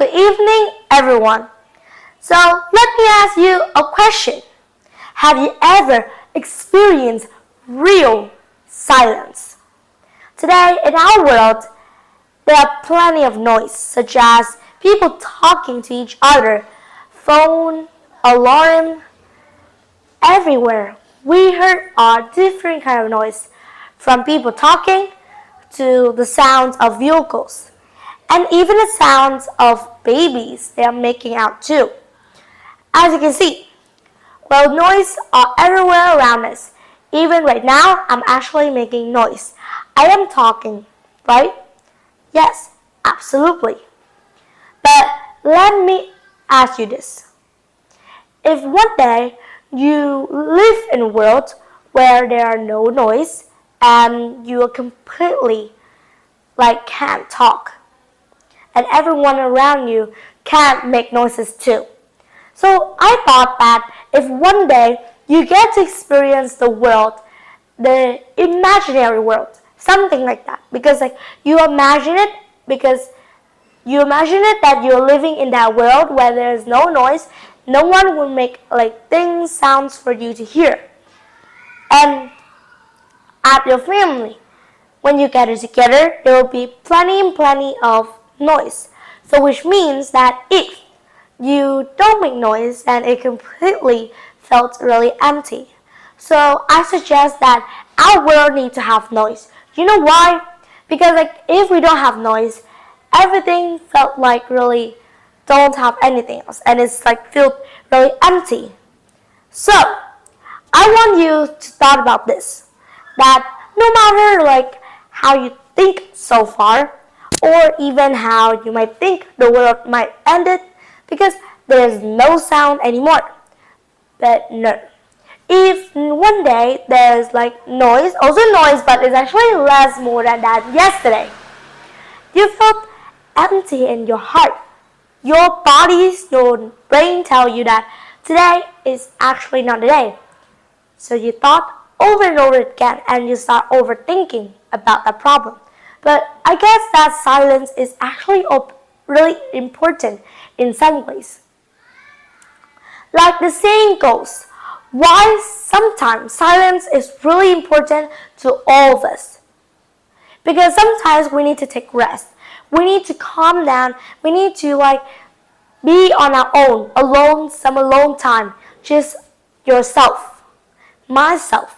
Good evening, everyone. So, let me ask you a question. Have you ever experienced real silence? Today, in our world, there are plenty of noise, such as people talking to each other, phone, alarm, everywhere. We heard a different kind of noise, from people talking to the sounds of vehicles, and even the sounds of babies they are making out too. As you can see, well, noise are everywhere around us. Even right now, I'm actually making noise. I am talking, right? Yes, absolutely. But let me ask you this. If one day you live in a world where there are no noise and you are completely can't talk and everyone around you can't make noises too. So I thought that if one day you get to experience the world, the imaginary world, something like that, because you imagine it that you're living in that world where there's no noise, no one will make things sounds for you to hear. And at your family, when you gather together, there will be plenty and plenty of noise. So which means that if you don't make noise, then it completely felt really empty. So I suggest that our world needs to have noise. You know why? Because if we don't have noise, everything felt really don't have anything else, and it's feel really empty. So I want you to thought about this, that no matter how you think so far, or even how you might think the world might end it, because there's no sound anymore. But no, if one day there's noise, also noise, but it's actually less more than that yesterday, you felt empty in your heart. Your bodies, your brain tell you that today is actually not the day. So you thought over and over again and you start overthinking about that problem. But I guess that silence is actually really important in some ways. Like the saying goes, why sometimes silence is really important to all of us. Because sometimes we need to take rest. We need to calm down. We need to be on our own, alone, some alone time. Just yourself, myself.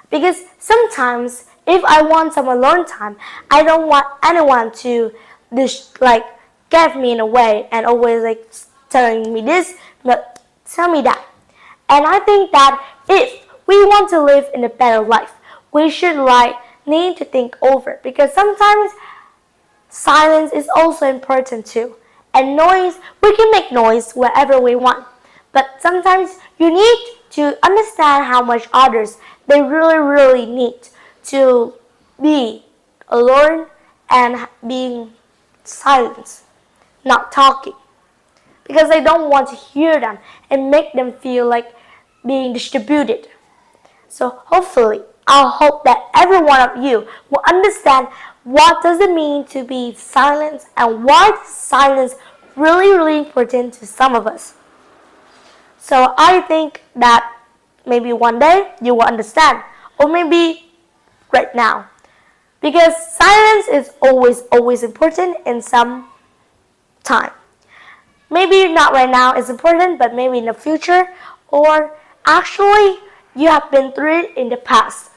Because sometimes if I want some alone time, I don't want anyone to get me in a way and always telling me this, but tell me that. And I think that if we want to live in a better life, we should need to think over, because sometimes silence is also important too. And noise, we can make noise wherever we want. But sometimes you need to understand how much others they really need to be alone and being silent, not talking. Because they don't want to hear them and make them feel being distributed. So hopefully, I hope that every one of you will understand what does it mean to be silent and why is silence really important to some of us. So I think that maybe one day you will understand, or maybe right now. Because silence is always important in some time. Maybe not right now is important, but maybe in the future, or actually you have been through it in the past.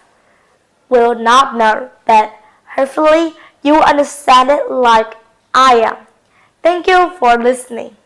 Will not know, but hopefully you will understand it like I am. Thank you for listening.